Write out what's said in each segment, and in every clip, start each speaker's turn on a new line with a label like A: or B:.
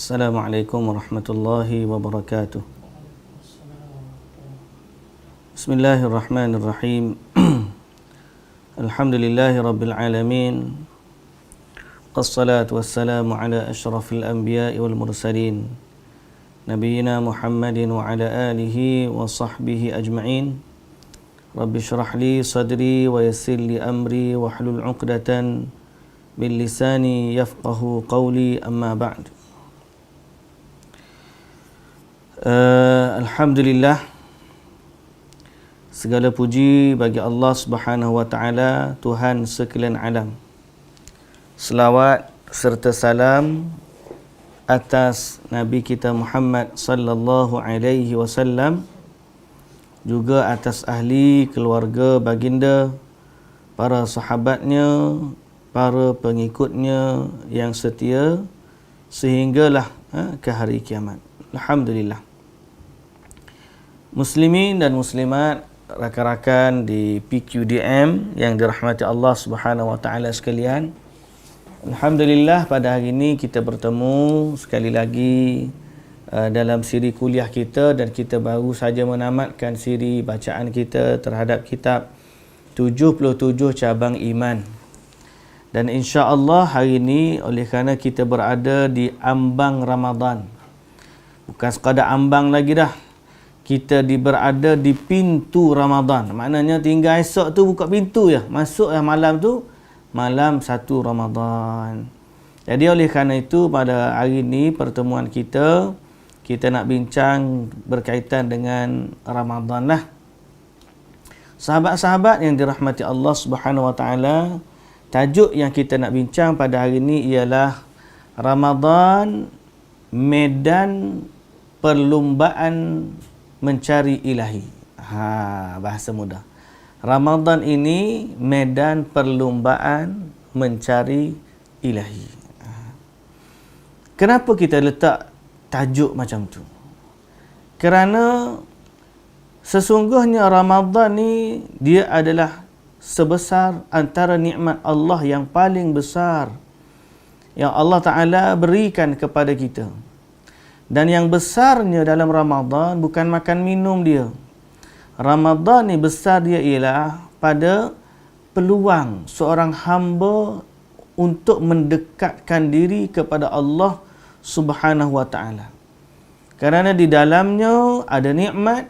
A: Assalamualaikum warahmatullahi wabarakatuh. Bismillahirrahmanirrahim. Alhamdulillahi rabbil alamin. Wassalatu wassalamu ala asyrafil anbiya'i wal mursalin. Nabiyyina Muhammadin wa ala alihi wa sahbihi ajma'in. Rabbi syrah li sadri wa yassir li amri wa hlul 'uqdatan min lisani yafqahu qawli, amma ba'd. Alhamdulillah, segala puji bagi Allah Subhanahu wa taala, Tuhan sekalian alam. Selawat serta salam atas Nabi kita Muhammad sallallahu alaihi wasallam, juga atas ahli keluarga baginda, para sahabatnya, para pengikutnya yang setia sehinggalah ke hari kiamat. Alhamdulillah. Muslimin dan muslimat, rakan-rakan di PQDM yang dirahmati Allah Subhanahu wa taala sekalian. Alhamdulillah, pada hari ini kita bertemu sekali lagi dalam siri kuliah kita, dan kita baru saja menamatkan siri bacaan kita terhadap kitab 77 cabang iman. Dan insya-Allah hari ini, oleh kerana kita berada di ambang Ramadan, bukan sekadar ambang lagi dah, kita berada di pintu Ramadan. Maknanya tinggal esok tu buka pintu je, masuk malam tu, malam 1 Ramadan. Jadi oleh kerana itu, pada hari ini pertemuan kita nak bincang berkaitan dengan Ramadan lah. Sahabat-sahabat yang dirahmati Allah Subhanahu wa taala, tajuk yang kita nak bincang pada hari ini ialah Ramadan, medan perlumbaan mencari ilahi. Bahasa mudah. Ramadan ini medan perlumbaan mencari ilahi. Kenapa kita letak tajuk macam tu? Kerana sesungguhnya Ramadan ni dia adalah sebesar antara nikmat Allah yang paling besar yang Allah Ta'ala berikan kepada kita. Dan yang besarnya dalam Ramadan bukan makan minum dia. Ramadan ni besar dia ialah pada peluang seorang hamba untuk mendekatkan diri kepada Allah Subhanahu wa taala. Kerana di dalamnya ada nikmat,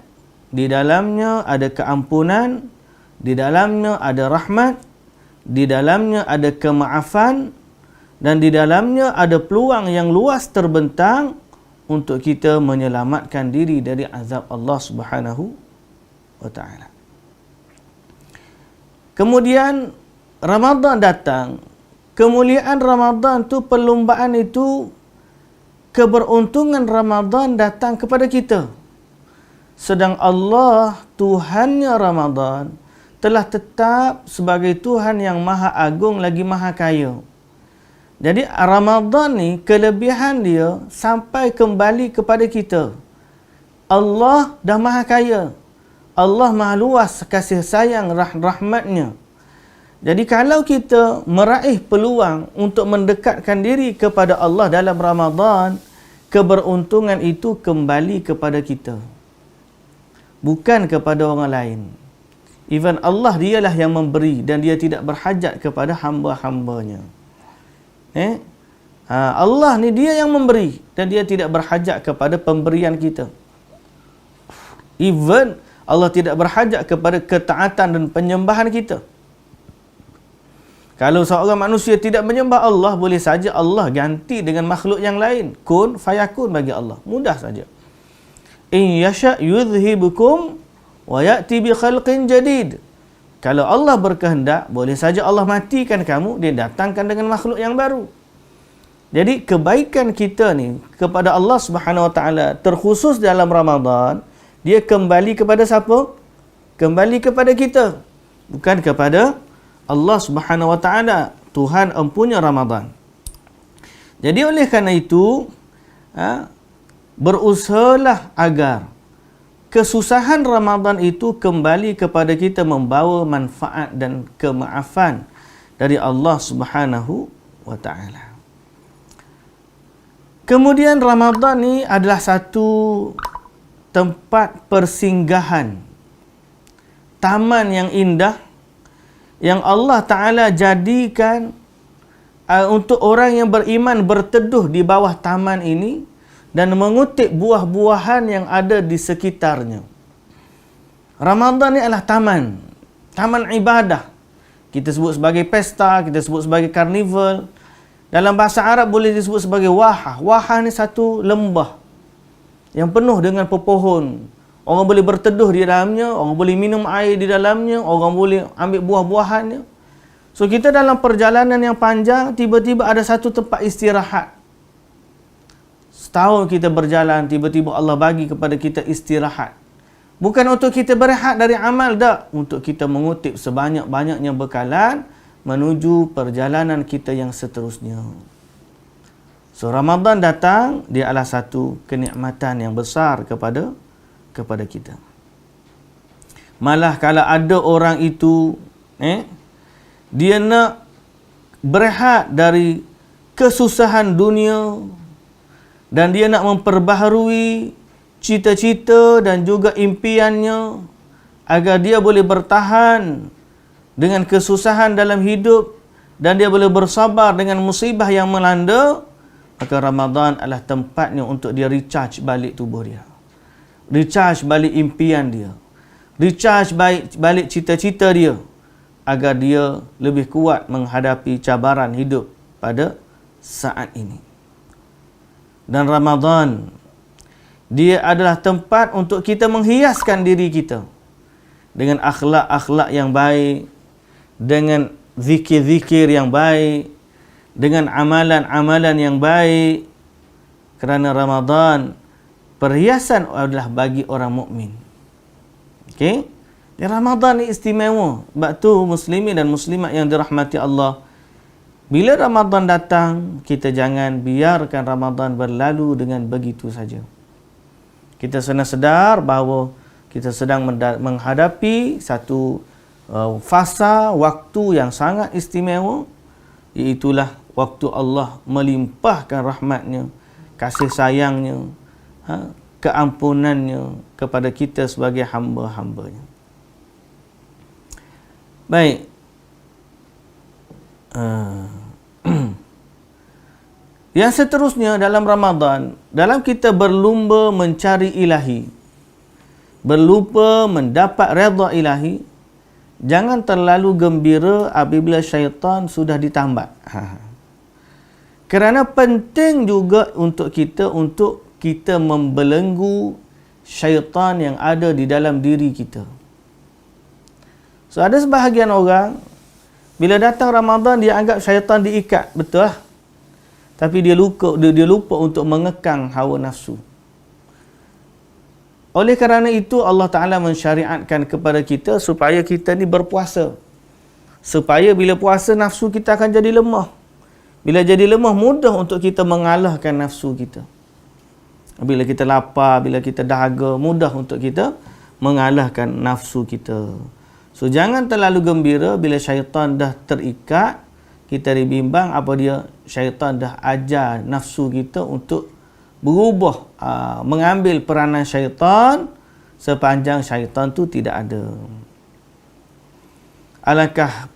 A: di dalamnya ada keampunan, di dalamnya ada rahmat, di dalamnya ada kemaafan, dan di dalamnya ada peluang yang luas terbentang untuk kita menyelamatkan diri dari azab Allah Subhanahu wa taala. Kemudian Ramadan datang, kemuliaan Ramadan tu, perlumbaan itu, keberuntungan Ramadan datang kepada kita. Sedang Allah, Tuhannya Ramadan, telah tetap sebagai Tuhan yang maha agung lagi maha kaya. Jadi Ramadan ni kelebihan dia sampai kembali kepada kita. Allah dah maha kaya. Allah maha luas kasih sayang rahmatnya. Jadi kalau kita meraih peluang untuk mendekatkan diri kepada Allah dalam Ramadan, keberuntungan itu kembali kepada kita, bukan kepada orang lain. Even Allah dialah yang memberi, dan dia tidak berhajat kepada hamba-hambanya. Allah ni dia yang memberi, dan dia tidak berhajat kepada pemberian kita. Even Allah tidak berhajat kepada ketaatan dan penyembahan kita. Kalau seorang manusia tidak menyembah Allah, boleh saja Allah ganti dengan makhluk yang lain. Kun fayakun bagi Allah, mudah saja. In yasha yudhibukum wa ya'ti bi khalqin jadid. Kalau Allah berkehendak, boleh saja Allah matikan kamu, dia datangkan dengan makhluk yang baru. Jadi kebaikan kita ni kepada Allah Subhanahu wa taala, terkhusus dalam Ramadan, dia kembali kepada siapa? Kembali kepada kita, bukan kepada Allah Subhanahu wa taala, Tuhan empunya Ramadan. Jadi oleh kerana itu, berusahalah agar kesusahan Ramadan itu kembali kepada kita, membawa manfaat dan kemaafan dari Allah Subhanahu wa taala. Kemudian Ramadan ni adalah satu tempat persinggahan, taman yang indah yang Allah Ta'ala jadikan untuk orang yang beriman berteduh di bawah taman ini dan mengutip buah-buahan yang ada di sekitarnya. Ramadan ni adalah taman ibadah. Kita sebut sebagai pesta, kita sebut sebagai karnival. Dalam bahasa Arab boleh disebut sebagai wahah. Wahah ni satu lembah yang penuh dengan pepohon. Orang boleh berteduh di dalamnya, orang boleh minum air di dalamnya, orang boleh ambil buah-buahannya. So kita dalam perjalanan yang panjang, tiba-tiba ada satu tempat istirahat. Setahun kita berjalan, tiba-tiba Allah bagi kepada kita istirahat. Bukan untuk kita berehat dari amal, tak. Untuk kita mengutip sebanyak-banyaknya bekalan menuju perjalanan kita yang seterusnya. So Ramadan datang, dia adalah satu kenikmatan yang besar kepada kita. Malah kalau ada orang itu dia nak berehat dari kesusahan dunia dan dia nak memperbaharui cita-cita dan juga impiannya agar dia boleh bertahan dengan kesusahan dalam hidup dan dia boleh bersabar dengan musibah yang melanda, maka Ramadan adalah tempatnya untuk dia recharge balik tubuh dia, recharge balik impian dia, recharge balik cita-cita dia agar dia lebih kuat menghadapi cabaran hidup pada saat ini. Dan Ramadan, dia adalah tempat untuk kita menghiaskan diri kita dengan akhlak-akhlak yang baik, dengan zikir-zikir yang baik, dengan amalan-amalan yang baik. Kerana Ramadan, perhiasan adalah bagi orang mukmin. Okey? Ramadan ni istimewa. Sebab tu muslimin dan muslimat yang dirahmati Allah, bila Ramadan datang, kita jangan biarkan Ramadan berlalu dengan begitu saja. Kita sedar bahawa kita sedang menghadapi satu fasa waktu yang sangat istimewa, iaitulah waktu Allah melimpahkan rahmatnya, kasih sayangnya, keampunannya kepada kita sebagai hamba-hambanya. Baik. Yang seterusnya dalam Ramadan, dalam kita berlumba mencari ilahi, berlumba mendapat redha ilahi, jangan terlalu gembira apabila syaitan sudah ditambat. Kerana penting juga untuk kita membelenggu syaitan yang ada di dalam diri kita. So ada sebahagian orang, bila datang Ramadan dia anggap syaitan diikat, betul lah. Tapi dia lupa untuk mengekang hawa nafsu. Oleh kerana itu Allah Ta'ala mensyariatkan kepada kita supaya kita ni berpuasa. Supaya bila puasa nafsu kita akan jadi lemah. Bila jadi lemah, mudah untuk kita mengalahkan nafsu kita. Bila kita lapar, bila kita dahaga, mudah untuk kita mengalahkan nafsu kita. So jangan terlalu gembira bila syaitan dah terikat. Kita dibimbang apa dia, syaitan dah ajar nafsu kita untuk berubah, mengambil peranan syaitan sepanjang syaitan tu tidak ada. Alangkah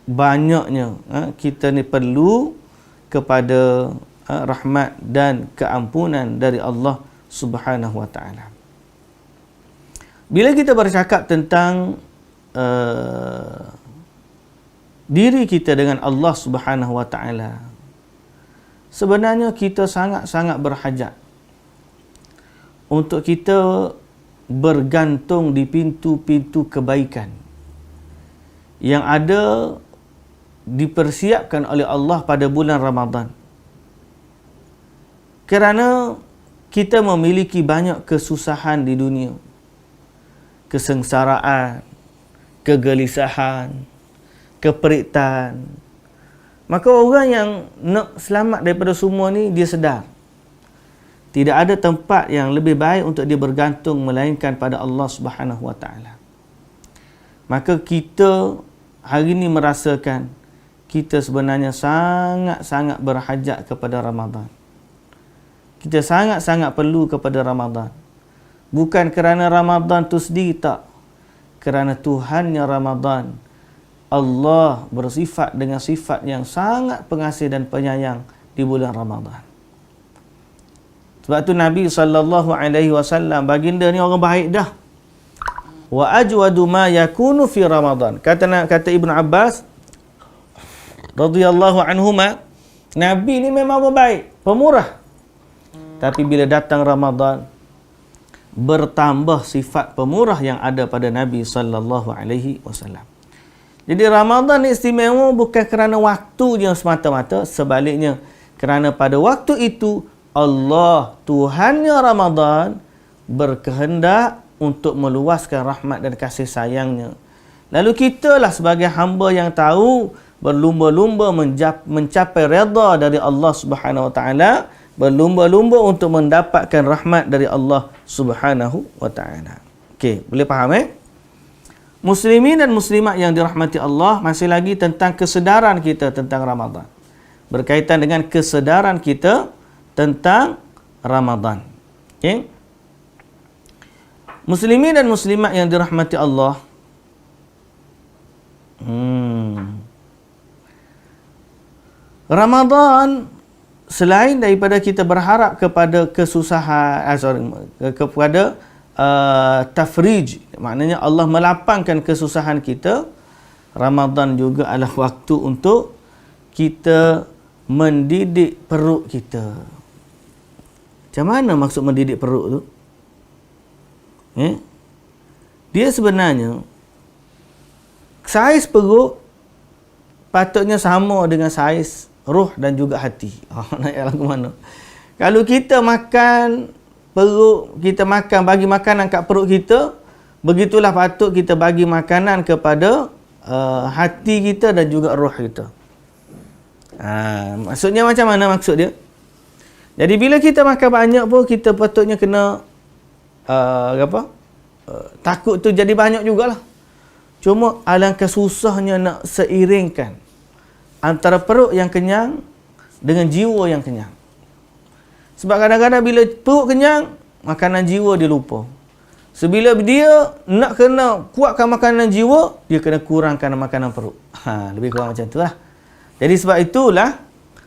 A: banyaknya kita ni perlu kepada rahmat dan keampunan dari Allah Subhanahu wa taala. Bila kita bercakap tentang diri kita dengan Allah Subhanahu wa taala, sebenarnya kita sangat-sangat berhajat untuk kita bergantung di pintu-pintu kebaikan yang ada dipersiapkan oleh Allah pada bulan Ramadan. Kerana kita memiliki banyak kesusahan di dunia, kesengsaraan, kegelisahan, keperitan. Maka orang yang nak selamat daripada semua ni, dia sedar tidak ada tempat yang lebih baik untuk dia bergantung melainkan pada Allah Subhanahu wa taala. Maka kita hari ni merasakan kita sebenarnya sangat-sangat berhajat kepada Ramadan. kita sangat-sangat perlu kepada Ramadan. Bukan kerana Ramadan tu sendiri, tak. Kerana Tuhannya Ramadan. Allah bersifat dengan sifat yang sangat pengasih dan penyayang di bulan Ramadan. Sebab tu Nabi SAW, baginda ni orang baik dah. Wa ajwadu ma yakunu fi Ramadan. Kata Ibn Abbas radhiyallahu anhuma, Nabi ni memang orang baik, pemurah. Tapi bila datang Ramadan, bertambah sifat pemurah yang ada pada Nabi SAW. Jadi Ramadan ni istimewa bukan kerana waktunya semata-mata, sebaliknya kerana pada waktu itu Allah, Tuhannya Ramadan, berkehendak untuk meluaskan rahmat dan kasih sayangnya. Lalu kitalah sebagai hamba yang tahu berlumba-lumba mencapai redha dari Allah Subhanahu Wa Taala, berlumba-lumba untuk mendapatkan rahmat dari Allah Subhanahu Wa Taala. Okey, boleh faham Muslimin dan muslimat yang dirahmati Allah, masih lagi tentang kesedaran kita tentang Ramadan. Berkaitan dengan kesedaran kita tentang Ramadan. Okey. Muslimin dan muslimat yang dirahmati Allah. Ramadan, selain daripada kita berharap kepada kesusahan, kepada tafrij, maknanya Allah melapangkan kesusahan kita, Ramadan juga adalah waktu untuk kita mendidik perut kita. Macam mana maksud mendidik perut tu? Dia sebenarnya saiz perut patutnya sama dengan saiz roh dan juga hati. Nak jalan ke mana? Kalau kita makan perut, kita bagi makanan kat perut kita, begitulah patut kita bagi makanan kepada hati kita dan juga roh kita. Maksudnya macam mana maksud dia? Jadi bila kita makan banyak pun, kita patutnya kena takut tu jadi banyak jugalah. Cuma alangkah susahnya nak seiringkan antara perut yang kenyang dengan jiwa yang kenyang. Sebab kadang-kadang bila perut kenyang, makanan jiwa dia lupa. Sebila dia nak kena kuatkan makanan jiwa, dia kena kurangkan makanan perut. Lebih kurang macam tu lah. Jadi sebab itulah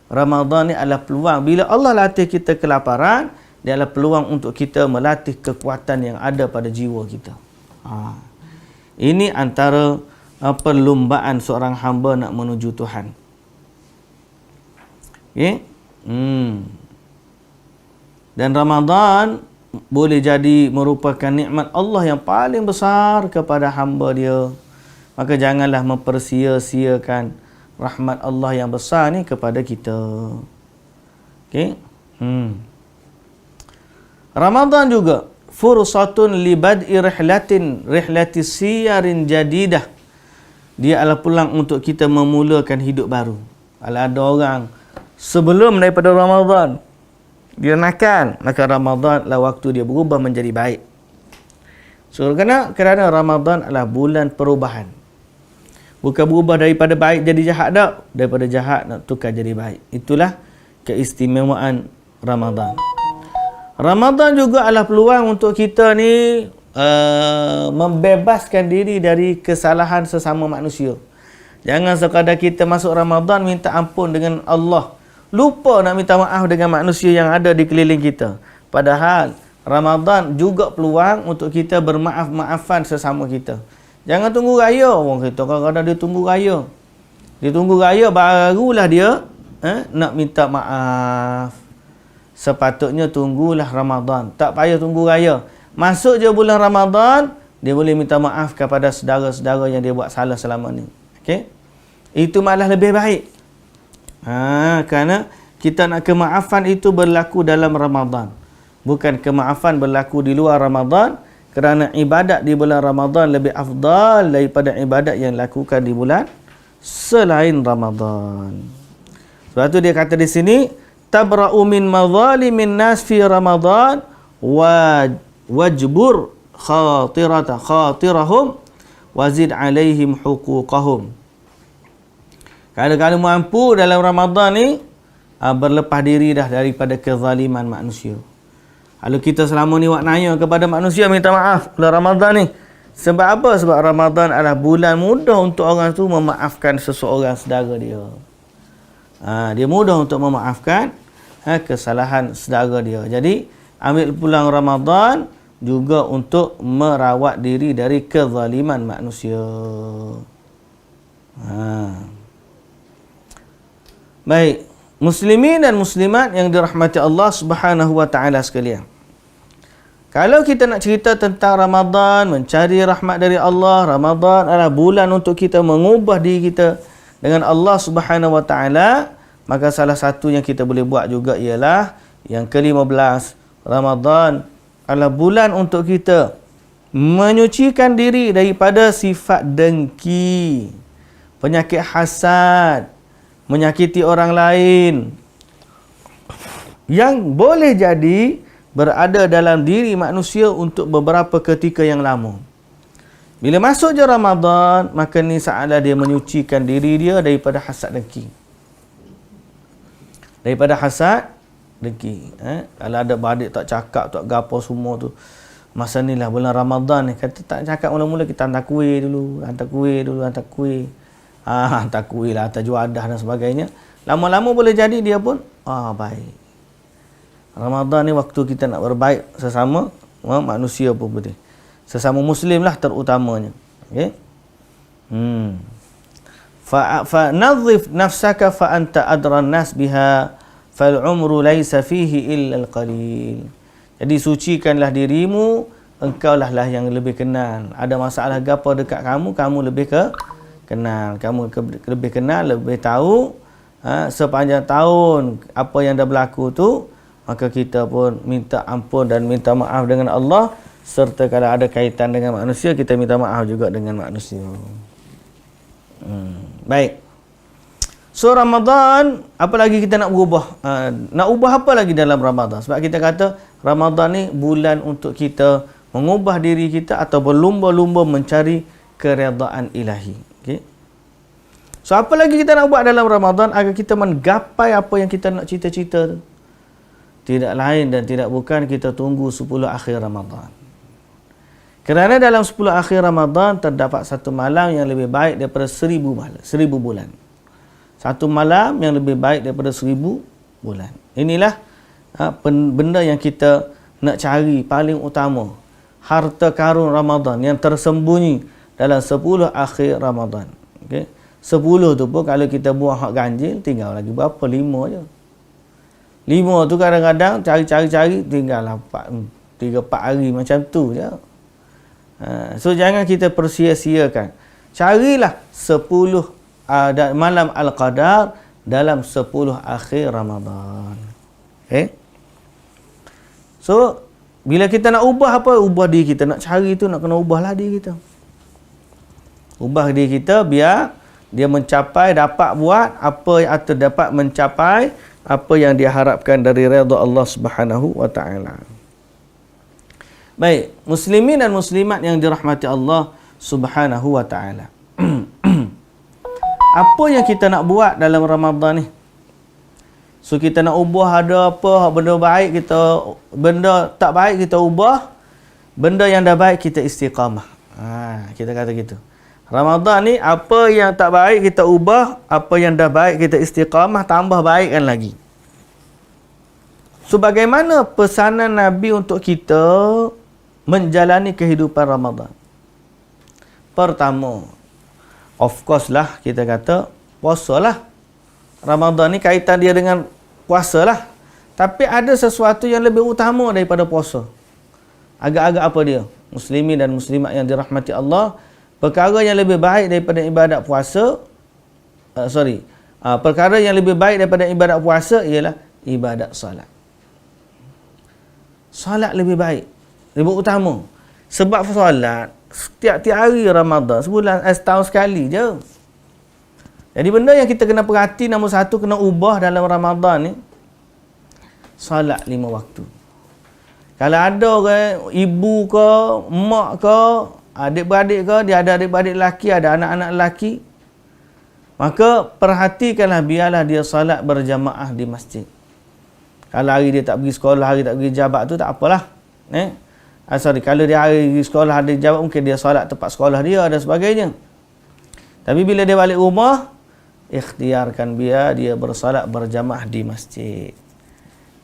A: Ramadan ni adalah peluang. Bila Allah latih kita kelaparan, dia adalah peluang untuk kita melatih kekuatan yang ada pada jiwa kita. Ini antara perlumbaan seorang hamba nak menuju Tuhan. Okay? Dan Ramadan boleh jadi merupakan nikmat Allah yang paling besar kepada hamba dia. Maka janganlah mempersia-siakan rahmat Allah yang besar ni kepada kita. Okey? Ramadan juga fursatun libad'i rihlati siyarin jadidah. Dia adalah peluang untuk kita memulakan hidup baru. Kalau ada orang sebelum daripada Ramadan dia nakal, maka Ramadan lah waktu dia berubah menjadi baik. So kerana Ramadan adalah bulan perubahan. Bukan berubah daripada baik jadi jahat dak, daripada jahat nak tukar jadi baik. Itulah keistimewaan Ramadan. Ramadan juga adalah peluang untuk kita ni membebaskan diri dari kesalahan sesama manusia. Jangan sekadar kita masuk Ramadan minta ampun dengan Allah, lupa nak minta maaf dengan manusia yang ada di keliling kita. Padahal Ramadan juga peluang untuk kita bermaaf-maafan sesama kita. Jangan tunggu raya. Orang kata kadang-kadang dia tunggu raya. Dia tunggu raya barulah dia nak minta maaf. Sepatutnya tunggulah Ramadan. Tak payah tunggu raya. Masuk je bulan Ramadan, dia boleh minta maaf kepada saudara-saudara yang dia buat salah selama ni. Okey? Itu malah lebih baik. Kerana kita nak kemaafan itu berlaku dalam Ramadan. Bukan kemaafan berlaku di luar Ramadan, kerana ibadat di bulan Ramadan lebih afdal daripada ibadat yang dilakukan di bulan selain Ramadan. Sebab tu dia kata di sini, tabra'u min mazalimin nas fi Ramadan wajbur khatirahum wazid alaihim huquqahum. Kalau mampu dalam Ramadan ni berlepas diri dah daripada kezaliman manusia. Kalau kita selama ni buat naya kepada manusia minta maaf bulan Ramadan ni. Sebab apa? Sebab Ramadan adalah bulan mudah untuk orang tu memaafkan seseorang saudara dia. Dia mudah untuk memaafkan kesalahan saudara dia. Jadi ambil pulang Ramadan juga untuk merawat diri dari kezaliman manusia. Baik, muslimin dan muslimat yang dirahmati Allah Subhanahu wa taala sekalian. Kalau kita nak cerita tentang Ramadan, mencari rahmat dari Allah, Ramadan adalah bulan untuk kita mengubah diri kita dengan Allah Subhanahu wa taala, maka salah satu yang kita boleh buat juga ialah yang ke-15, Ramadan adalah bulan untuk kita menyucikan diri daripada sifat dengki, penyakit hasad, menyakiti orang lain yang boleh jadi berada dalam diri manusia untuk beberapa ketika yang lama. Bila masuk je Ramadan, maka ni saatlah dia menyucikan diri dia daripada hasad dengki. Daripada hasad dengki. Kalau ada beradik tak cakap, tak gapo semua tu. Masa ni lah bulan Ramadan ni, kata tak cakap mula-mula, kita hantar kuih dulu. Hantar kuih lah, hantar juadah dan sebagainya. Lama-lama boleh jadi dia pun baik. Ramadan ni waktu kita nak berbaik sesama manusia pun boleh. Sesama muslim lah terutamanya. Okey. Fa nadhif nafsaka fa anta adra an-nas biha fal umru laysa fihi illa al-qalil. Jadi sucikanlah dirimu, engkaulah yang lebih kenal. Ada masalah gapo dekat kamu, kamu lebih kenal. Kamu lebih kenal, lebih tahu sepanjang tahun apa yang dah berlaku tu. Maka kita pun minta ampun dan minta maaf dengan Allah, serta kalau ada kaitan dengan manusia, kita minta maaf juga dengan manusia. Baik. So Ramadan, apa lagi kita nak berubah? Nak ubah apa lagi dalam Ramadan? Sebab kita kata Ramadan ni bulan untuk kita mengubah diri kita atau berlumba-lumba mencari keredaan ilahi. Okay? So apa lagi kita nak buat dalam Ramadan agar kita menggapai apa yang kita nak cita-cita tu? Tidak lain dan tidak bukan kita tunggu 10 akhir Ramadan. Kerana dalam 10 akhir Ramadan terdapat satu malam yang lebih baik daripada 1000 bulan. Satu malam yang lebih baik daripada 1000 bulan. Inilah benda yang kita nak cari paling utama. Harta karun Ramadan yang tersembunyi dalam 10 akhir Ramadan. Okay? 10 tu pun kalau kita buang hak ganjil, tinggal lagi berapa? 5 je. 5 tu kadang-kadang cari-cari tinggal 3-4 hari macam tu je. So jangan kita persia-siakan. Carilah 10 malam Al-Qadar dalam 10 akhir Ramadan. Okay? So bila kita nak ubah apa? Ubah diri kita. Nak cari tu nak kena ubahlah diri kita. Ubah diri kita biar dia mencapai, dapat buat apa atau dapat mencapai apa yang dia harapkan dari redha Allah Subhanahu wa taala. Baik, muslimin dan muslimat yang dirahmati Allah Subhanahu wa taala. Apa yang kita nak buat dalam Ramadan ni? So kita nak ubah ada apa, benda baik kita, benda tak baik kita ubah, benda yang dah baik kita istiqamah. Kita kata gitu. Ramadan ni apa yang tak baik kita ubah, apa yang dah baik kita istiqamah, tambah baikkan lagi. So bagaimana pesanan Nabi untuk kita menjalani kehidupan Ramadan? Pertama, of course lah kita kata puasa lah. Ramadan ni kaitan dia dengan puasa lah. Tapi ada sesuatu yang lebih utama daripada puasa. Agak-agak apa dia? Muslimin dan muslimat yang dirahmati Allah, perkara yang lebih baik daripada ibadat puasa, perkara yang lebih baik daripada ibadat puasa ialah ibadat salat. Salat lebih baik, lebih utama. Sebab salat setiap hari Ramadan, sebulan, setahun sekali je. Jadi benda yang kita kena perhati, nombor satu kena ubah dalam Ramadan ni, salat 5 waktu. Kalau ada orang, ibu ke, mak ke, adik-beradik ke, dia ada adik-beradik lelaki, ada anak-anak lelaki, Maka perhatikanlah, biarlah dia salat berjamaah di masjid. Kalau hari dia tak pergi sekolah, hari tak pergi jabat tu tak apalah. Kalau dia hari pergi sekolah, ada jabat, mungkin dia salat tempat sekolah dia dan sebagainya. Tapi bila dia balik rumah, ikhtiarkan dia bersalat berjamaah di masjid.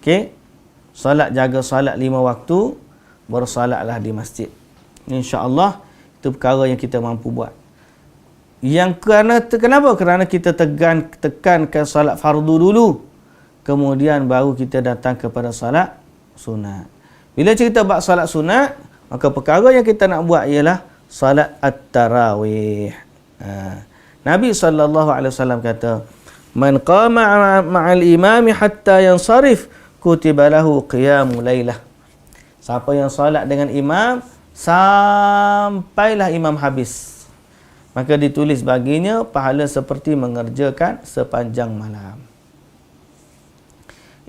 A: Okey? Jaga salat 5 waktu, bersalatlah di masjid. InsyaAllah itu perkara yang kita mampu buat. Kenapa? Kerana kita tekankan salat fardu dulu. Kemudian baru kita datang kepada salat sunat. Bila kita buat salat sunat, maka perkara yang kita nak buat ialah salat at-tarawih. Nabi SAW kata, "Man qama ma'al imami hatta yansarif, kutiba lahu qiyamul lailah." Siapa yang salat dengan imam sampailah imam habis, maka ditulis baginya pahala seperti mengerjakan sepanjang malam.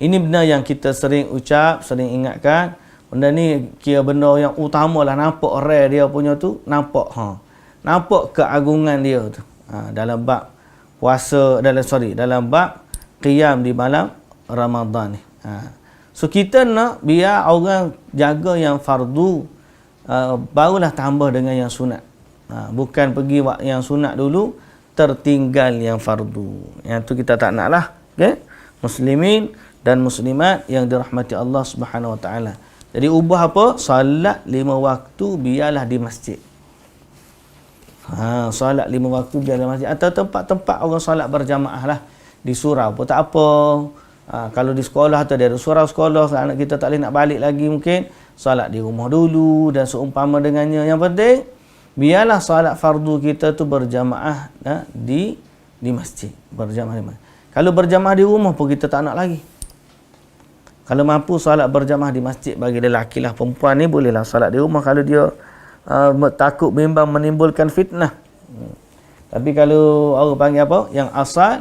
A: Ini benda yang kita sering ucap, sering ingatkan. Benda ni kira benda yang utama lah. Nampak rare dia punya tu, nampak nampak keagungan dia tu. Dalam bab puasa, dalam bab qiyam di malam Ramadan ni. So kita nak biar orang jaga yang fardu, barulah tambah dengan yang sunat. Bukan pergi buat yang sunat dulu, tertinggal yang fardu. Yang tu kita tak nak lah. Okay? Muslimin dan muslimat yang dirahmati Allah Subhanahu Wa Taala. Jadi ubah apa? Salat 5 waktu biarlah di masjid. Salat 5 waktu biarlah di masjid. Atau tempat-tempat orang salat berjamaah lah. Di surau pun tak apa. Kalau di sekolah atau ada surau sekolah, anak kita tak boleh nak balik lagi mungkin, salat di rumah dulu dan seumpama dengannya. Yang penting biarlah salat fardu kita tu berjamaah di masjid. Berjamaah di masjid. Kalau berjamaah di rumah pun kita tak nak lagi. Kalau mampu salat berjamaah di masjid, bagi lelaki lah, perempuan ni bolehlah salat di rumah kalau dia takut bimbang menimbulkan fitnah. Tapi kalau orang panggil apa? Yang asal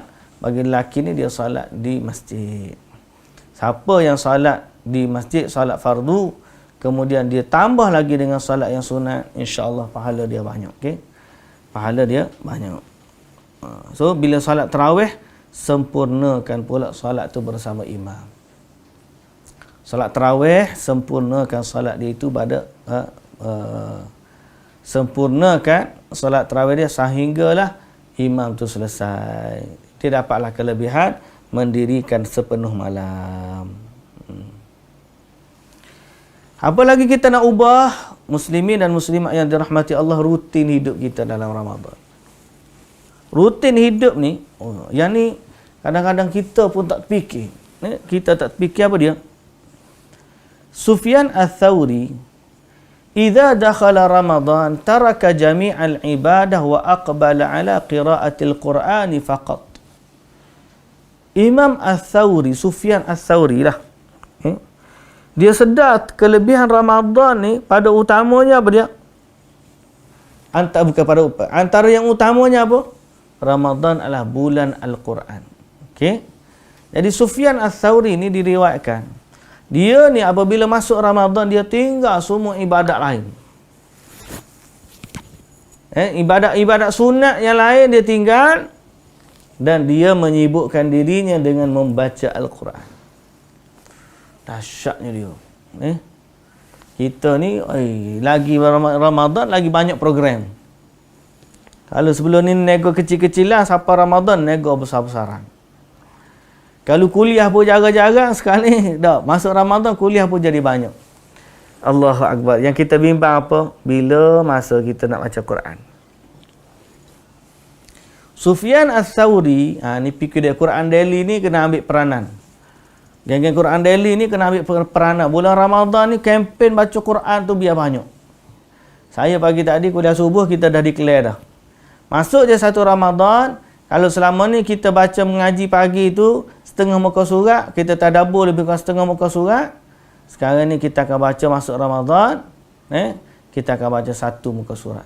A: bagi lelaki ni dia salat di masjid. Siapa yang salat di masjid, salat fardu, kemudian dia tambah lagi dengan salat yang sunat, insya-Allah pahala dia banyak. Okey? Pahala dia banyak. So bila salat tarawih, sempurnakan pula salat tu bersama imam. Salat tarawih, sempurnakan salat dia itu pada sempurnakan salat tarawih dia sehinggalah imam tu selesai. Dia dapatlah kelebihan mendirikan sepenuh malam. Apa lagi kita nak ubah? Muslimin dan muslimat yang dirahmati Allah, rutin hidup kita dalam Ramadan. Rutin hidup ni, yang ni kadang-kadang kita pun tak fikir. Kita tak fikir apa dia? Sufyan Ats-Tsauri, "Idza dakhala Ramadan taraka jami'al ibadah wa aqbala ala qira'atil Qur'ani faqat." Imam Ats-Tsauri, Sufyan Ats-Tsauri lah. Dia sedar kelebihan Ramadan ni, pada utamanya apa dia? Antara yang utamanya apa? Ramadan adalah bulan Al-Quran. Okey. Jadi Sufyan Ats-Tsauri ni diriwayatkan, dia ni apabila masuk Ramadan, dia tinggal semua ibadat lain. Ibadat sunat yang lain dia tinggal, dan dia menyibukkan dirinya dengan membaca Al-Quran. Dahsyatnya dia. Kita ni lagi Ramadan lagi banyak program. Kalau sebelum ni nego kecil-kecilan, sampai Ramadan nego besar-besaran. Kalau kuliah pun jarang-jarang, sekali dah masuk Ramadan kuliah pun jadi banyak. Allahu Akbar. Yang kita bimbang apa? Bila masa kita nak baca Quran. Sufyan Ats-Tsauri, ni fikir dia, Quran daily ni kena ambil peranan. Geng-geng Quran daily ni kena ambil peranan. Bulan Ramadan ni kempen baca Quran tu biar banyak. Saya pagi tadi kuliah subuh kita dah declare dah. Masuk je satu Ramadan, kalau selama ni kita baca mengaji pagi tu setengah muka surat, kita tadabbur lebih kurang setengah muka surat. Sekarang ni kita akan baca masuk Ramadan, kita akan baca satu muka surat.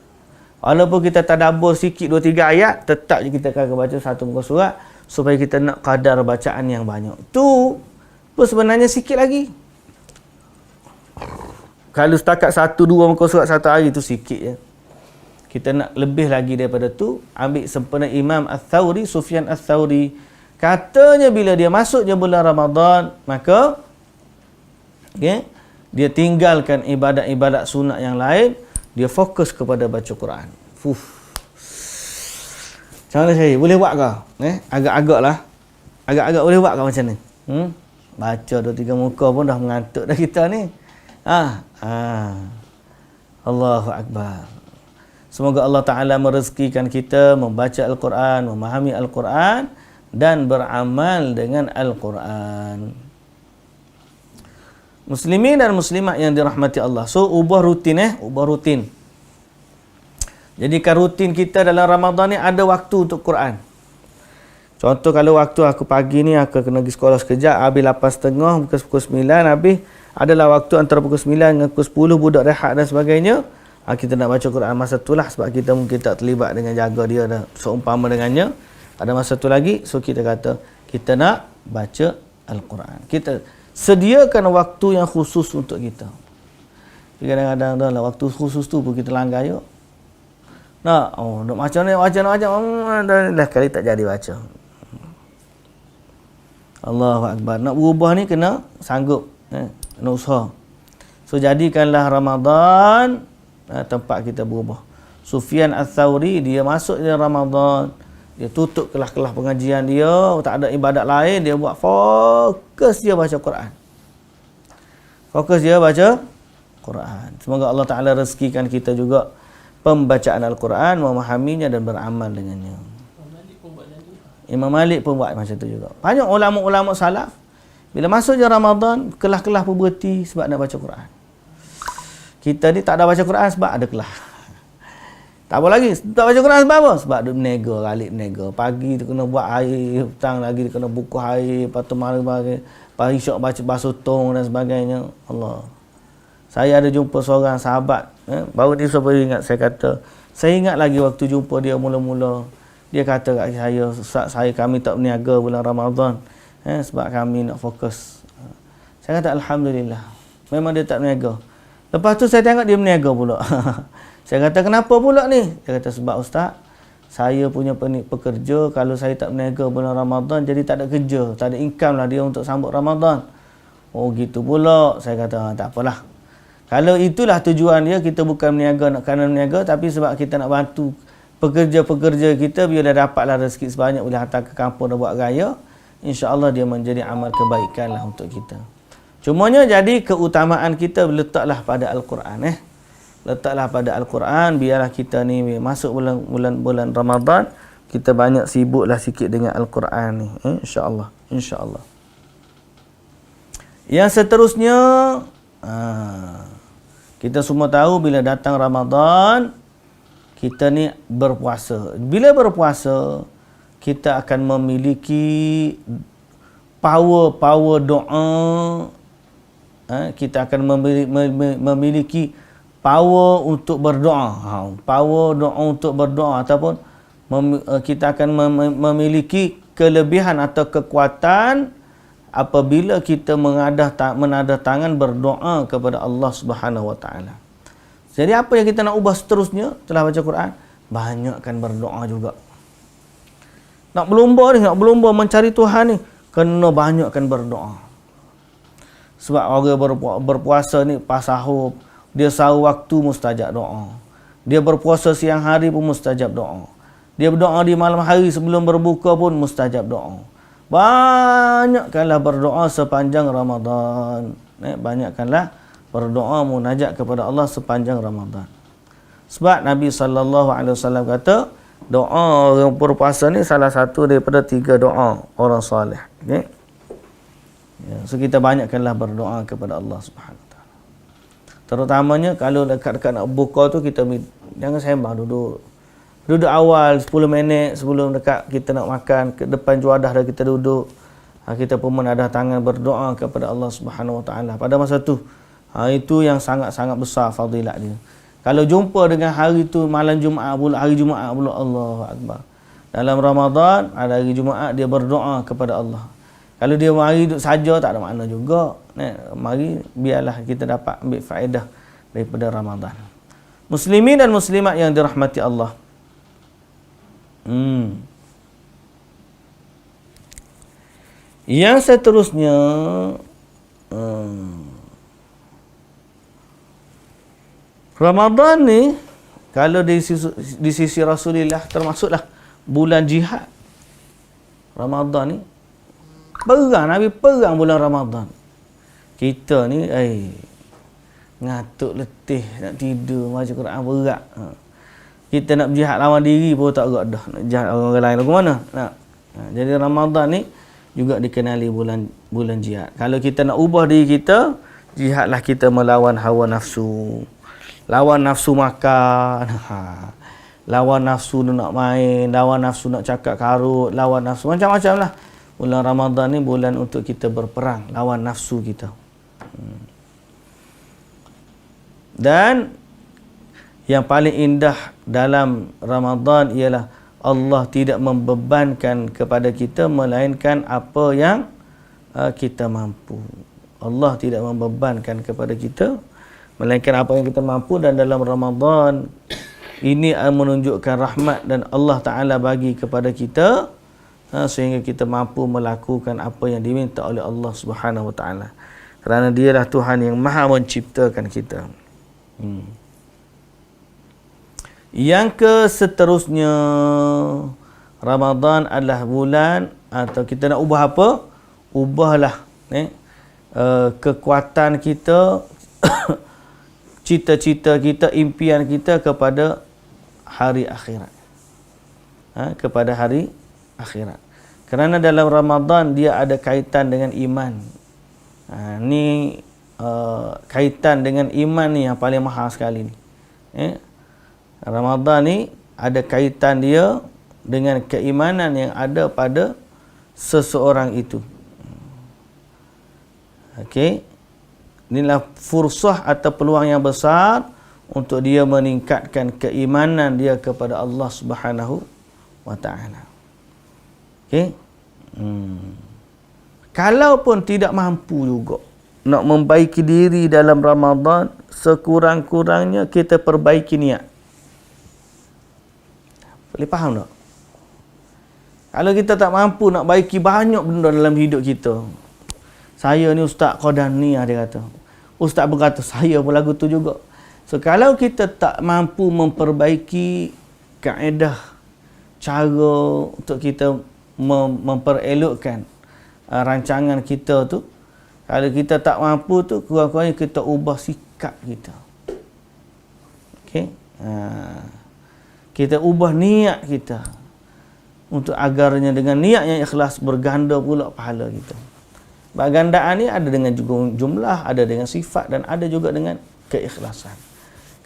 A: Walaupun kita tadabbur sikit 2-3 ayat, tetap je kita akan baca satu muka surat supaya kita nak kadar bacaan yang banyak. Tu pun sebenarnya sikit lagi. Kalau setakat 1-2 muka surat satu hari tu sikit je. kita nak lebih lagi daripada tu, ambil sempena Imam Ats-Tsauri, Sufyan Ats-Tsauri, katanya bila dia masuk je bulan Ramadan, maka dia tinggalkan ibadat-ibadat sunat yang lain, dia fokus kepada baca Quran. Macam mana saya? Boleh buat ke? Agak-agak lah. Agak-agak boleh buat ke macam ni? Baca 2-3 muka pun dah mengantuk dah kita ni. Allahu Akbar. Semoga Allah Ta'ala merezekikan kita membaca Al-Quran, memahami Al-Quran dan beramal dengan Al-Quran. Muslimin dan muslimat yang dirahmati Allah. So, ubah rutin. Ubah rutin. Jadikan rutin kita dalam Ramadan ni ada waktu untuk Quran. Contoh kalau waktu aku pagi ni aku kena pergi sekolah sekejap, habis 8.30, pukul 9, habis adalah waktu antara pukul 9 dengan pukul 10 budak rehat dan sebagainya. Kita nak baca Quran masa tu lah, sebab kita mungkin tak terlibat dengan jaga dia dah seumpama dengannya. Ada masa tu lagi, so kita kata kita nak baca Al-Quran. Kita sediakan waktu yang khusus untuk kita. Kadang-kadang dah lah waktu khusus tu pun kita langgar yuk. Nak macam ni, dah kali tak jadi baca. Allahu Akbar. Nak berubah ni kena sanggup, kena usaha. So jadikanlah Ramadan tempat kita berubah. Sufyan Ats-Tsauri, dia masuk dalam Ramadan, dia tutup kelas-kelas pengajian dia, tak ada ibadat lain, dia buat fokus dia baca Quran. Fokus dia baca Quran. Semoga Allah Ta'ala rezekikan kita juga pembacaan Al-Quran, memahaminya dan beramal dengannya. Imam Malik pun buat macam tu juga. Banyak ulama-ulama salaf bila masuk je Ramadan, kelas-kelas pun berhenti sebab nak baca Quran. Kita ni tak ada baca Quran sebab ada kelas. Tak apa lagi, tak baca Quran sebab apa? Sebab dia menega, galik menega. Pagi tu kena buat air, petang lagi dia kena buku air, lepas tu malam pagi syok baca basuh tong dan sebagainya. Allah. Saya ada jumpa seorang sahabat, baru ni saya ingat, saya ingat lagi waktu jumpa dia mula-mula. Dia kata kat saya, Ustaz, kami tak berniaga bulan Ramadan, sebab kami nak fokus. Saya kata Alhamdulillah, memang dia tak berniaga. Lepas tu saya tengok dia berniaga pula. Saya kata kenapa pula ni? Dia kata sebab Ustaz, saya punya pekerja, kalau saya tak berniaga bulan Ramadan, jadi tak ada kerja, tak ada income lah dia untuk sambut Ramadan. Oh gitu pula. Saya kata tak apalah. Kalau itulah tujuan dia, kita bukan berniaga nak kerana berniaga, tapi sebab kita nak bantu pekerja-pekerja kita biar dia dapatlah rezeki sebanyak, boleh hantar ke kampung dan buat raya, insya-Allah dia menjadi amal kebaikan lah untuk kita. Cumanya jadi keutamaan kita letaklah pada Al-Quran. Letaklah pada Al-Quran, biarlah kita ni masuk bulan Ramadan, kita banyak sibuklah sikit dengan Al-Quran ni, insya-Allah. Insya-Allah. Yang seterusnya, kita semua tahu bila datang Ramadan, kita ni berpuasa. Bila berpuasa, kita akan memiliki power doa. Kita akan memiliki power untuk berdoa. Power doa untuk berdoa, ataupun kita akan memiliki kelebihan atau kekuatan apabila kita menadah tangan berdoa kepada Allah Subhanahu Wa Taala. Jadi apa yang kita nak ubah seterusnya setelah baca Quran? Banyakkan berdoa juga. Nak berlumba mencari Tuhan ni, kena banyakkan berdoa. Sebab orang berpuasa ni pas sahur, dia sahur waktu mustajab doa. Dia berpuasa siang hari pun mustajab doa. Dia berdoa di malam hari sebelum berbuka pun mustajab doa. Banyakkanlah berdoa sepanjang Ramadan. Banyakkanlah berdoa munajat kepada Allah sepanjang Ramadan. Sebab Nabi SAW kata, doa orang berpuasa ni salah satu daripada 3 doa orang soleh. Okay? So kita banyakkanlah berdoa kepada Allah Subhanahu Wa Taala. Terutamanya kalau dekat-dekat nak buka tu, kita jangan sembang, duduk awal 10 minit sebelum dekat kita nak makan, ke depan juadah dah kita duduk. Kita pun menadah tangan berdoa kepada Allah Subhanahu Wa Taala pada masa tu. Itu yang sangat-sangat besar fadilat dia. Kalau jumpa dengan hari tu malam Jumaat pula, hari Jumaat pula, Allahu Akbar. Dalam Ramadan ada hari Jumaat, dia berdoa kepada Allah. Kalau dia mari duduk saja tak ada makna juga. Mari biarlah kita dapat ambil faedah daripada Ramadan. Muslimin dan muslimat yang dirahmati Allah. Yang seterusnya, Ramadan ni kalau di sisi Rasulullah termasuklah bulan jihad. Ramadan ni Nabi perang bulan Ramadan. Kita ni ngatuk letih, nak tidur, baca Quran berat. Kita nak berjihad lawan diri pun tak gerak dah. Nak jihad orang lain ke mana? Nak. Jadi Ramadan ni juga dikenali bulan jihad. Kalau kita nak ubah diri kita, jihadlah kita melawan hawa nafsu. Lawan nafsu makan. Lawan nafsu nak main, lawan nafsu nak cakap karut, lawan nafsu macam-macam lah. Bulan Ramadan ni bulan untuk kita berperang lawan nafsu kita. Dan yang paling indah dalam Ramadan ialah Allah tidak membebankan kepada kita melainkan apa yang kita mampu. Allah tidak membebankan kepada kita melainkan apa yang kita mampu, dan dalam Ramadan ini menunjukkan rahmat dan Allah Ta'ala bagi kepada kita sehingga kita mampu melakukan apa yang diminta oleh Allah Subhanahu Wa Ta'ala, kerana Dialah Tuhan yang Maha menciptakan kita. Yang seterusnya, Ramadan adalah bulan, atau kita nak ubah apa? Ubahlah kekuatan kita, cita-cita kita, impian kita kepada hari akhirat. Kepada hari akhirat. Kerana dalam Ramadan dia ada kaitan dengan iman. Kaitan dengan iman ni yang paling mahal sekali ni. Ramadan ni ada kaitan dia dengan keimanan yang ada pada seseorang itu. Okey. Inilah fursah atau peluang yang besar untuk dia meningkatkan keimanan dia kepada Allah Subhanahu Wa Ta'ala. Okey. Kalaupun tidak mampu juga nak membaiki diri dalam Ramadan, sekurang-kurangnya kita perbaiki niat. Boleh faham tak? Kalau kita tak mampu nak baiki banyak benda dalam hidup kita. Saya ni Ustaz Qadani dia kata. Ustaz berkata saya pun lagu tu juga. So kalau kita tak mampu memperbaiki kaedah, cara untuk kita memperelokkan rancangan kita tu, kalau kita tak mampu tu, kurang-kurangnya kita ubah sikap kita. Okey. Kita ubah niat kita untuk agarnya dengan niat yang ikhlas berganda pula pahala kita. Gandaan ni ada dengan jumlah, ada dengan sifat, dan ada juga dengan keikhlasan.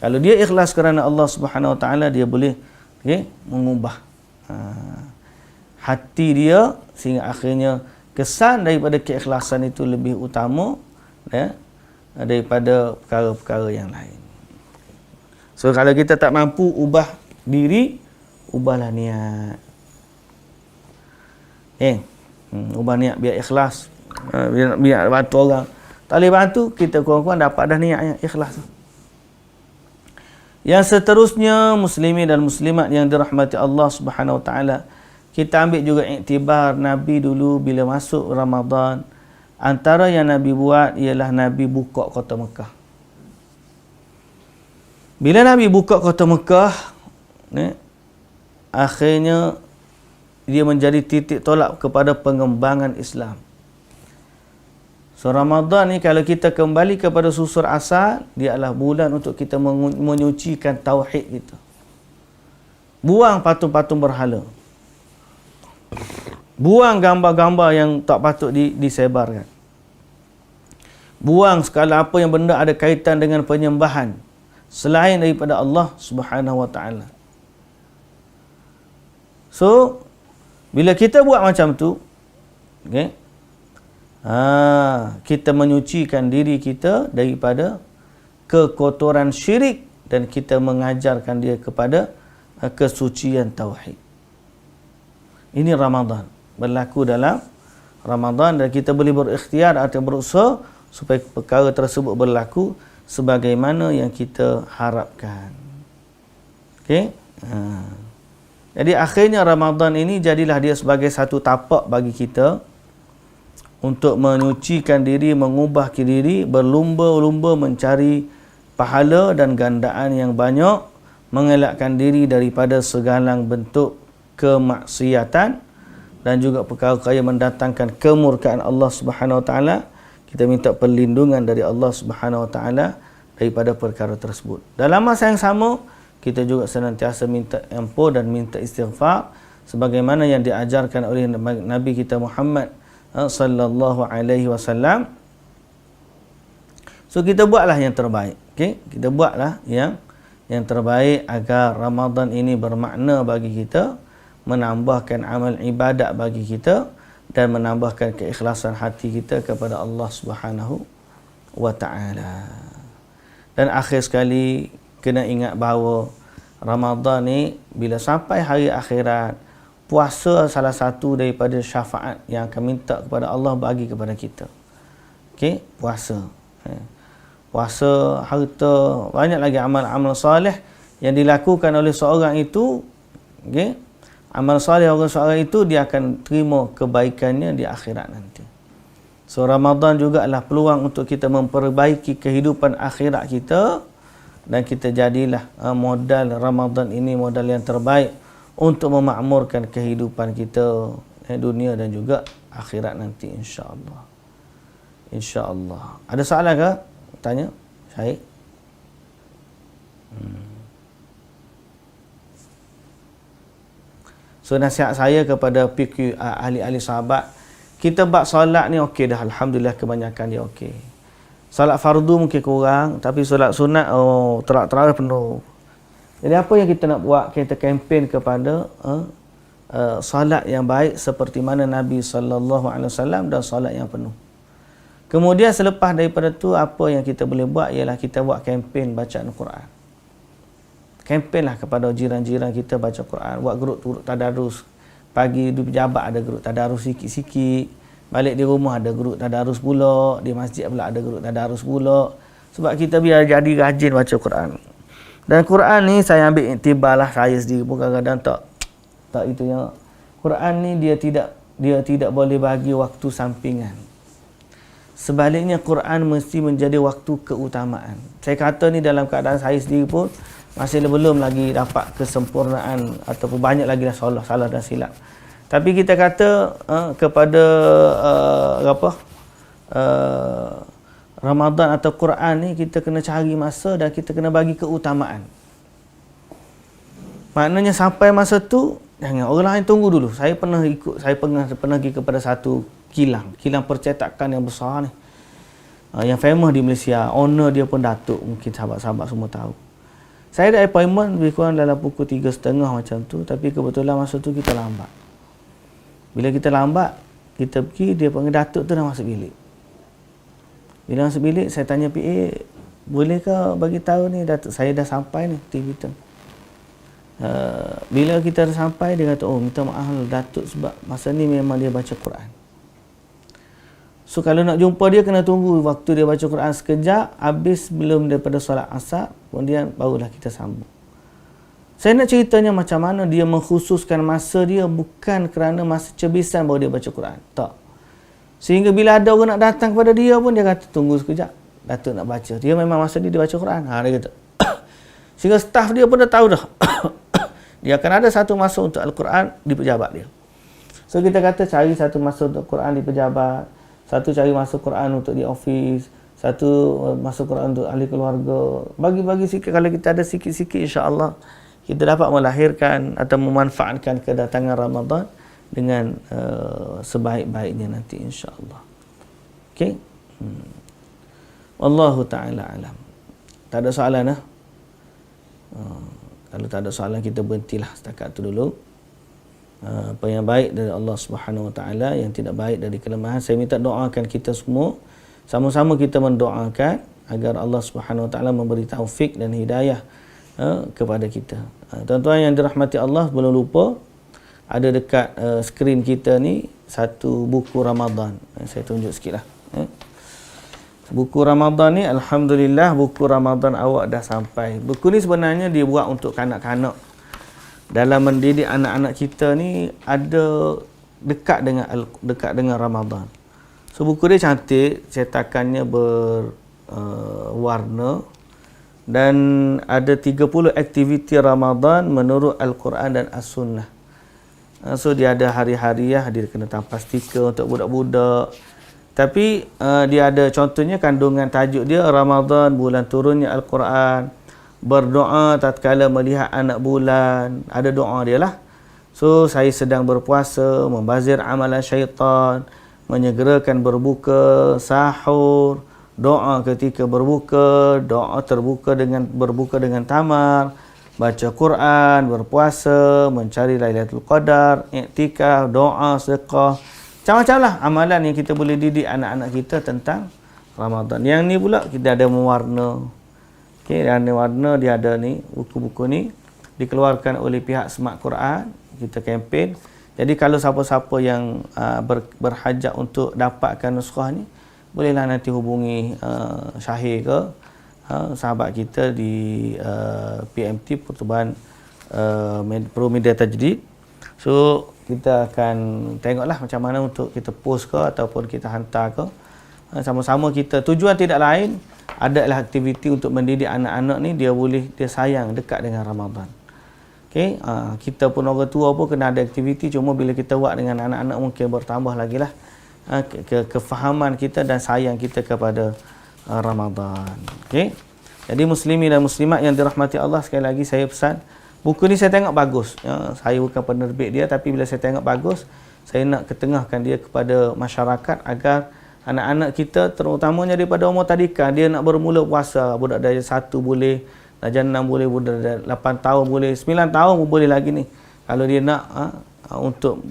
A: Kalau dia ikhlas kerana Allah Subhanahu Wa Ta'ala, dia boleh mengubah hati dia sehingga akhirnya kesan daripada keikhlasan itu lebih utama daripada perkara-perkara yang lain. So kalau kita tak mampu ubah diri, ubahlah niat. Ubah niat biar ikhlas. Biar bantu orang. Tak boleh bantu, kita kurang-kurang dapat dah niat yang ikhlas. Yang seterusnya, muslimin dan muslimat yang dirahmati Allah Subhanahu Wa Ta'ala, kita ambil juga iktibar Nabi dulu bila masuk Ramadan. Antara yang Nabi buat ialah Nabi buka kota Mekah. Bila Nabi buka kota Mekah, akhirnya dia menjadi titik tolak kepada pengembangan Islam. So Ramadan ni kalau kita kembali kepada susur asal, dia adalah bulan untuk kita menyucikan tauhid kita. Buang patung-patung berhala. Buang gambar-gambar yang tak patut disebarkan. Buang segala apa yang benda ada kaitan dengan penyembahan selain daripada Allah Subhanahu Wa Ta'ala. So bila kita buat macam tu, kita menyucikan diri kita daripada kekotoran syirik, dan kita mengajarkan dia kepada kesucian tauhid. Ini Ramadan, berlaku dalam Ramadan, dan kita boleh berikhtiar atau berusaha supaya perkara tersebut berlaku sebagaimana yang kita harapkan. Okey. Jadi akhirnya Ramadan ini jadilah dia sebagai satu tapak bagi kita untuk menyucikan diri, mengubah diri, berlumba-lumba mencari pahala dan gandaan yang banyak, mengelakkan diri daripada segala bentuk kemaksiatan dan juga perkara yang mendatangkan kemurkaan Allah Subhanahu Wa Taala. Kita minta perlindungan dari Allah Subhanahu Wa Taala daripada perkara tersebut. Dalam masa yang sama, kita juga senantiasa minta ampun dan minta istighfar sebagaimana yang diajarkan oleh Nabi kita Muhammad sallallahu alaihi wasallam. So kita buatlah yang terbaik. Okey, kita buatlah yang terbaik agar Ramadan ini bermakna bagi kita, menambahkan amal ibadat bagi kita dan menambahkan keikhlasan hati kita kepada Allah Subhanahu wa taala. Dan akhir sekali, kena ingat bahawa Ramadan ni bila sampai hari akhirat, puasa salah satu daripada syafaat yang akan minta kepada Allah bagi kepada kita. Okey, puasa. Puasa, harta, banyak lagi amal-amal soleh yang dilakukan oleh seorang itu. Okey, amal soleh orang seorang itu dia akan terima kebaikannya di akhirat nanti. So Ramadan juga adalah peluang untuk kita memperbaiki kehidupan akhirat kita. Dan kita jadilah modal Ramadan ini modal yang terbaik untuk memakmurkan kehidupan kita dunia dan juga akhirat nanti, insya-Allah. Insya-Allah. Ada soalan ke? Tanya, Syahid. So nasihat saya kepada PQ ahli-ahli sahabat, kita buat solat ni okey dah, alhamdulillah kebanyakan dia okey. Solat fardu mungkin kurang, tapi solat sunat terak-terak penuh. Jadi apa yang kita nak buat? Kita kempen kepada solat yang baik seperti mana Nabi sallallahu alaihi wasallam dan solat yang penuh. Kemudian selepas daripada tu, apa yang kita boleh buat ialah kita buat kempen bacaan Quran. Kempenlah kepada jiran-jiran kita baca Quran, buat grup tadarus. Pagi di pejabat ada grup tadarus sikit-sikit. Balik di rumah ada grup tadarus pula, di masjid pula ada grup tadarus pula. Sebab kita biar jadi rajin baca Quran. Dan Quran ni saya ambil iktibarlah saya sendiri pun kadang-kadang tak itunya. Quran ni dia tidak boleh bagi waktu sampingan. Sebaliknya Quran mesti menjadi waktu keutamaan. Saya kata ni dalam keadaan saya sendiri pun masih belum lagi dapat kesempurnaan ataupun banyak lagi dah salah dan silap. Tapi kita kata kepada Ramadan atau Quran ni kita kena cari masa dan kita kena bagi keutamaan. Maknanya sampai masa tu jangan orang lain tunggu dulu. Saya pernah pergi kepada satu kilang percetakan yang besar ni. Yang famous di Malaysia. Owner dia pun Datuk, mungkin sahabat-sahabat semua tahu. Saya ada appointment lebih kurang dalam pukul 3.30 macam tu, tapi kebetulan masa tu kita lambat. Bila kita lambat, kita pergi, dia panggil Datuk tu dah masuk bilik. Bila masuk bilik, saya tanya PA, boleh ke bagi tahu ni Datuk, saya dah sampai ni, TV tu. Bila kita dah sampai, dia kata, oh minta maaf Datuk sebab masa ni memang dia baca Quran. So kalau nak jumpa dia, kena tunggu waktu dia baca Quran sekejap, habis belum daripada solat asar, kemudian barulah kita sambung. Saya nak ceritanya macam mana dia mengkhususkan masa dia bukan kerana masa cebisan baru dia baca Quran. Tak. Sehingga bila ada orang nak datang kepada dia pun dia kata tunggu sekejap. Datuk nak baca. Dia memang masa dia baca Quran. Dia kata. Sehingga staf dia pun dah tahu dah. Dia akan ada satu masa untuk Al-Quran di pejabat dia. So kita kata cari satu masa untuk Quran di pejabat. Satu cari masa Quran untuk di office. Satu masa Quran untuk ahli keluarga. Bagi-bagi sikit. Kalau kita ada sikit-sikit insya-Allah kita dapat melahirkan atau memanfaatkan kedatangan Ramadan dengan sebaik-baiknya nanti insya-Allah. Okey. Wallahu taala alam. Tak ada soalan dah? Kalau tak ada soalan kita berhentilah setakat tu dulu. Apa yang baik dari Allah Subhanahu Wa Taala, yang tidak baik dari kelemahan, saya minta doakan kita semua. Sama-sama kita mendoakan agar Allah Subhanahu Wa Taala memberi taufik dan hidayah kepada kita. Tuan-tuan yang dirahmati Allah, belum lupa ada dekat skrin kita ni satu buku Ramadan. Saya tunjuk sikitlah. Buku Ramadan ni, alhamdulillah buku Ramadan awak dah sampai. Buku ni sebenarnya dibuat untuk kanak-kanak. Dalam mendidik anak-anak kita ni ada dekat dengan Ramadan. So buku dia cantik, cetakannya berwarna dan ada 30 aktiviti Ramadan menurut Al-Quran dan As-Sunnah. So dia ada hari-hariah, dia kena tampal stiker untuk budak-budak. Tapi dia ada contohnya kandungan tajuk dia Ramadan, bulan turunnya Al-Quran, berdoa tatkala melihat anak bulan, ada doa dia lah. So saya sedang berpuasa, membazir amalan syaitan, menyegerakan berbuka, sahur, doa ketika berbuka, doa berbuka dengan tamar, baca Quran, berpuasa, mencari Lailatul Qadar, iktikaf, doa, sedekah. Macam-macam lah amalan yang kita boleh didik anak-anak kita tentang Ramadan. Yang ni pula kita ada mewarna. Okey, dan warna dia ada ni, buku-buku ni dikeluarkan oleh pihak Smart Quran, kita kempen. Jadi kalau siapa-siapa yang berhajat untuk dapatkan nuskah ni, bolehlah nanti hubungi Syahir ke sahabat kita di PMT Pertubuhan Pro Media Tajdid. So kita akan tengoklah macam mana untuk kita post ke ataupun kita hantar ke. Sama-sama kita, tujuan tidak lain adalah aktiviti untuk mendidik anak-anak ni dia sayang dekat dengan Ramadan. Okey, kita pun orang tua pun kena ada aktiviti, cuma bila kita buat dengan anak-anak mungkin bertambah lagi lah kefahaman kita dan sayang kita kepada Ramadan. Okey. Jadi muslimin dan muslimat yang dirahmati Allah, sekali lagi saya pesan, buku ni saya tengok bagus. Saya bukan penerbit dia, tapi bila saya tengok bagus, saya nak ketengahkan dia kepada masyarakat agar anak-anak kita, terutamanya daripada umur tadika, dia nak bermula puasa, budak darjah 1 boleh, darjah 6 boleh, budak darjah 8 tahun boleh, 9 tahun pun boleh lagi ni. Kalau dia nak untuk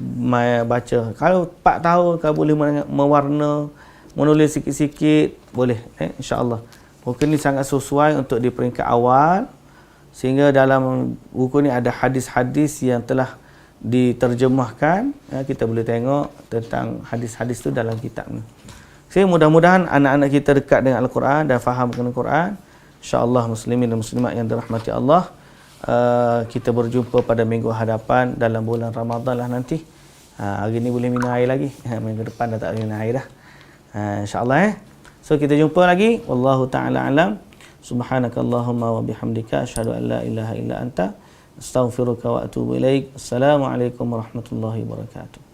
A: baca. Kalau 4 tahun kalau boleh mewarna, menulis sikit-sikit, boleh. InsyaAllah. Buku ni sangat sesuai untuk di peringkat awal, sehingga dalam buku ni ada hadis-hadis yang telah diterjemahkan. Kita boleh tengok tentang hadis-hadis tu dalam kitab ni. So, mudah-mudahan anak-anak kita dekat dengan Al-Quran dan faham dengan Al-Quran. InsyaAllah muslimin dan muslimat yang dirahmati Allah. Kita berjumpa pada minggu hadapan dalam bulan Ramadan lah nanti. Hari ni boleh minum air lagi. Minggu depan dah tak boleh minum air dah. InsyaAllah. So kita jumpa lagi. Wallahu ta'ala alam. Subhanakallahumma wa bihamdika asyhadu an la ilaha illa anta astaghfiruka wa atubu ilaik. Assalamualaikum warahmatullahi wabarakatuh.